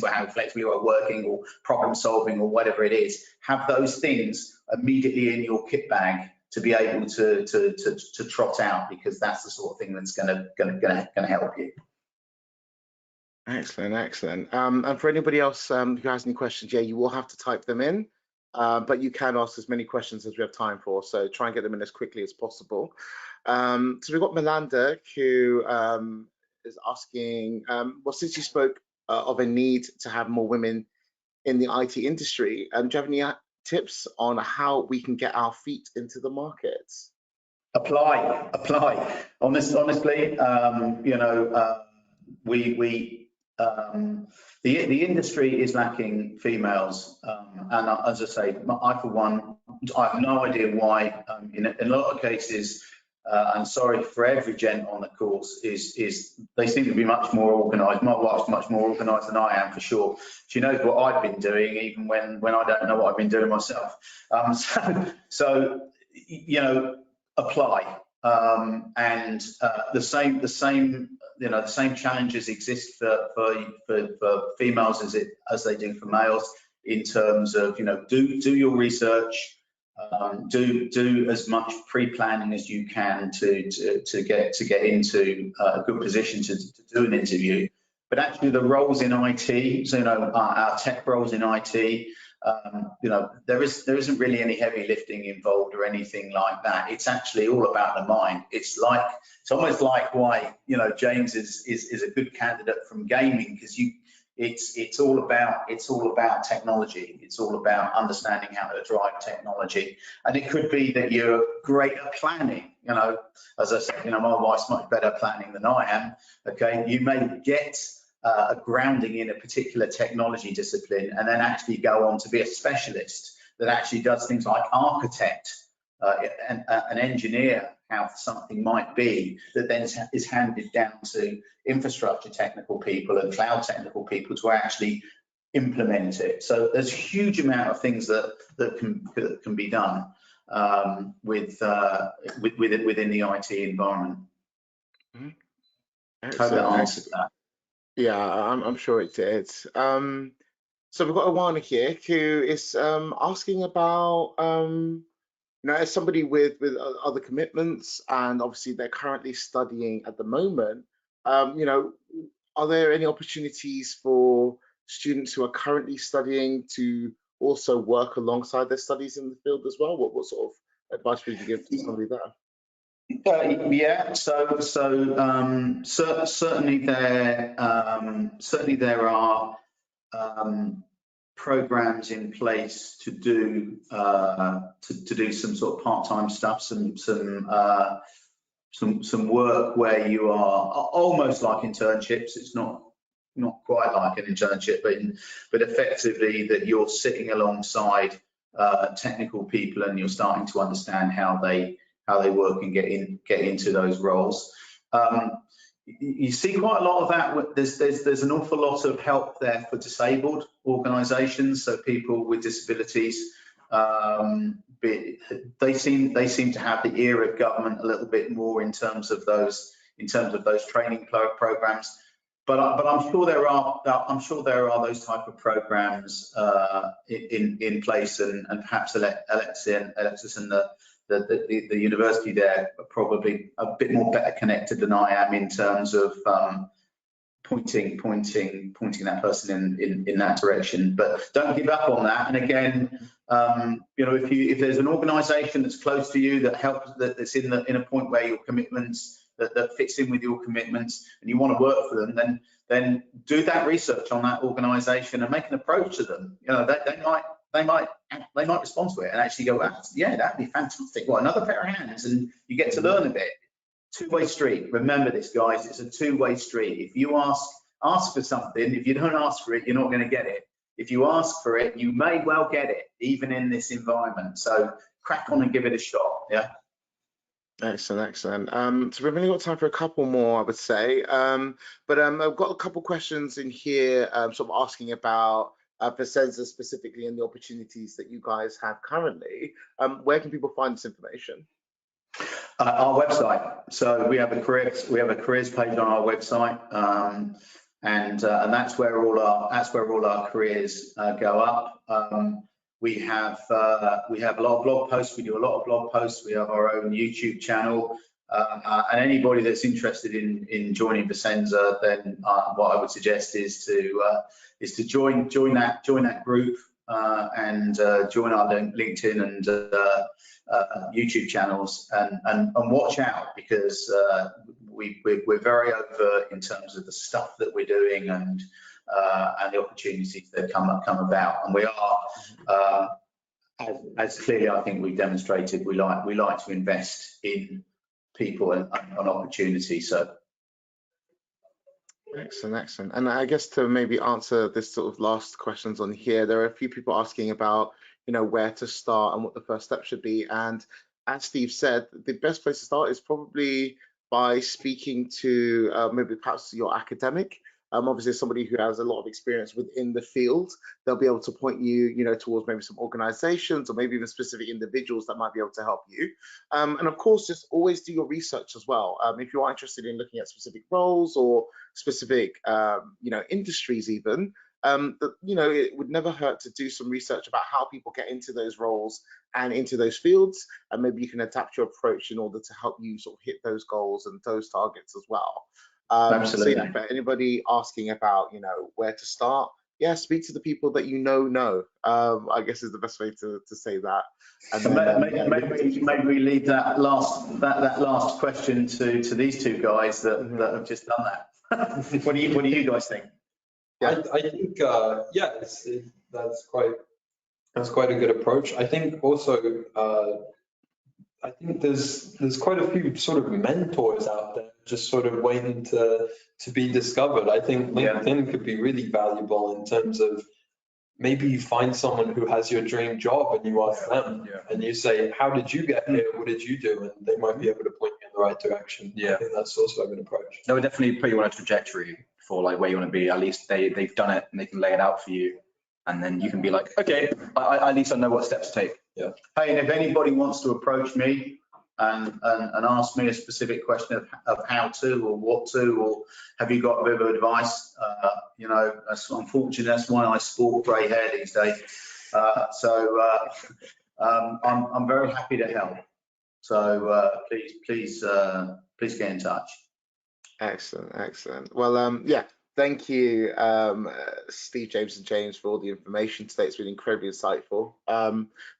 how flexible you are working, or problem solving, or whatever it is. Have those things immediately in your kit bag to be able to trot out, because that's the sort of thing that's gonna help you. Excellent. And for anybody else who has any questions, you will have to type them in, but you can ask as many questions as we have time for, so try and get them in as quickly as possible. So we've got Melinda, who is asking, well, since you spoke of a need to have more women in the IT industry, do you have any tips on how we can get our feet into the market? Apply. Honestly, the industry is lacking females, and as I say, I for one, I have no idea why. In a lot of cases, I'm sorry for every gent on the course, is they seem to be much more organised. My wife's much more organised than I am, for sure. She knows what I've been doing, even when I don't know what I've been doing myself. So apply, and the same challenges exist for females as they do for males, in terms of do your research. Do as much pre-planning as you can to get into a good position to do an interview. But actually, the roles in IT, so our tech roles in IT, there isn't really any heavy lifting involved or anything like that. It's actually all about the mind. It's almost like why James is a good candidate from gaming, because it's all about technology. It's all about understanding how to drive technology. And it could be that you're great at planning. As I said, my wife's much better at planning than I am. Okay, you may get a grounding in a particular technology discipline, and then actually go on to be a specialist that actually does things like architect, an engineer, how something might be, that then is handed down to infrastructure technical people and cloud technical people to actually implement it. So there's a huge amount of things that can be done within the IT environment. Mm-hmm. Hope that answered that. Yeah, I'm sure it did. So we've got Awana here, who is asking about, as somebody with other commitments, and obviously they're currently studying at the moment, are there any opportunities for students who are currently studying to also work alongside their studies in the field as well? What sort of advice would you give to somebody there? Yeah, so certainly there are programs in place to do some sort of part-time stuff, some work where you are almost like internships. It's not quite like an internship, but effectively that you're sitting alongside technical people, and you're starting to understand how they work and get into those roles. You see quite a lot of that. There's an awful lot of help there for disabled organisations, so people with disabilities. They seem to have the ear of government a little bit more in terms of those training programs. but I'm sure there are those type of programs in place, and perhaps Alexis and the university there are probably a bit more better connected than I am in terms of pointing that person in that direction. But don't give up on that. And again, you know, if there's an organisation that's close to you that helps, that's in a point where your commitments that fits in with your commitments, and you want to work for them, then do that research on that organisation and make an approach to them. You know, they might respond to it and actually go, yeah, that'd be fantastic. Well, another pair of hands, and you get to learn a bit. Two-way street. Remember this, guys. It's a two-way street. If you ask for something, if you don't ask for it, you're not going to get it. If you ask for it, you may well get it, even in this environment. So crack on and give it a shot. Yeah. Excellent. So we've only got time for a couple more, I would say. But I've got a couple questions in here, sort of asking about Vissensa specifically and the opportunities that you guys have currently. Where can people find this information? Our website. So we have a careers page on our website, and that's where all our careers go up. We have a lot of blog posts. We do a lot of blog posts. We have our own YouTube channel, and anybody that's interested in joining Vissensa, then what I would suggest is to join that group and join our LinkedIn and YouTube channels, and watch out, because we're very overt in terms of the stuff that we're doing and the opportunities that come about. And we are, as clearly I think we've demonstrated, we like to invest in people and opportunity. So. Excellent. And I guess to maybe answer this sort of last questions on here, there are a few people asking about, you know, where to start and what the first step should be. And as Steve said, the best place to start is probably by speaking to maybe perhaps your academic. Obviously, somebody who has a lot of experience within the field, they'll be able to point you, you know, towards maybe some organizations or maybe even specific individuals that might be able to help you. And of course, just always do your research as well. If you are interested in looking at specific roles or specific, you know, industries even, you know, it would never hurt to do some research about how people get into those roles and into those fields, and maybe you can adapt your approach in order to help you sort of hit those goals and those targets as well. Absolutely. So yeah, for anybody asking about, you know, where to start, yeah, speak to the people that you know. I guess is the best way to say that. And then, maybe we leave that last question to these two guys that have just done that. What do you guys think? Yeah. I think yeah, that's quite a good approach. I think also I think there's quite a few sort of mentors out there just sort of waiting to be discovered. I think LinkedIn could be really valuable in terms of maybe you find someone who has your dream job and you ask them and you say, how did you get here? What did you do? And they might be able to point you in the right direction. Yeah. I think that's also a good approach. That would definitely put you on a trajectory for like where you want to be. At least they've done it and they can lay it out for you. And then you can be like, okay, at least I know what steps to take. Yeah. Hey, and if anybody wants to approach me and ask me a specific question of how to or what to, or have you got a bit of advice, you know, that's unfortunate. That's why I sport grey hair these days. I'm very happy to help. So please get in touch. Excellent. Well, yeah. Thank you, Steve, James, and James, for all the information today. It's been incredibly insightful.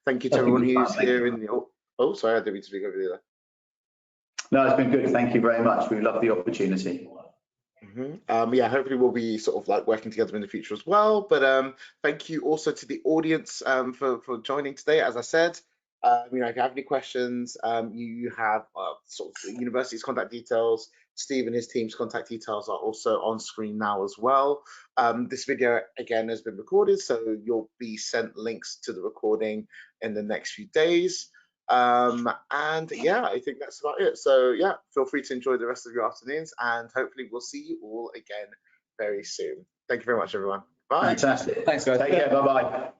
Thank you to everyone who's here in the. Oh, sorry, I didn't mean to speak over you there. No, it's been good. Thank you very much. We love the opportunity. Yeah, hopefully we'll be sort of like working together in the future as well. But thank you also to the audience for joining today. As I said, you know, if you have any questions, you have sort of the university's contact details. Steve and his team's contact details are also on screen now as well. This video again has been recorded, so you'll be sent links to the recording in the next few days. And yeah, I think that's about it. So yeah, feel free to enjoy the rest of your afternoons, and hopefully we'll see you all again very soon. Thank you very much, everyone. Bye. Fantastic. Thanks, guys. Take care. Bye-bye.